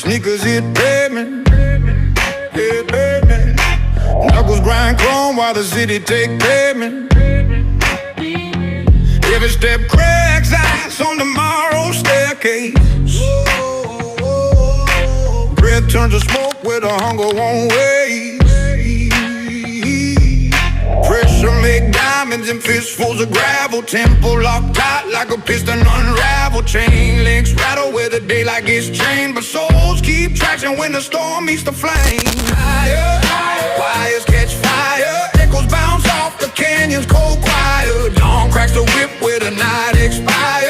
Sneakers hit pavement, yeah, pavement. Knuckles grind chrome while the city take pavement. Every step cracks ice on tomorrow's staircase. Breath turns to smoke where the hunger won't wait. Pressure make diamonds and fistfuls of gravel. Tempo locked tight like a piston unravel. Chain links rattle where the daylight gets chained, but souls keep traction when the storm meets the flame. Higher, wires catch fire. Echoes bounce off the canyon's cold choir. Dawn cracks the whip where the night expires.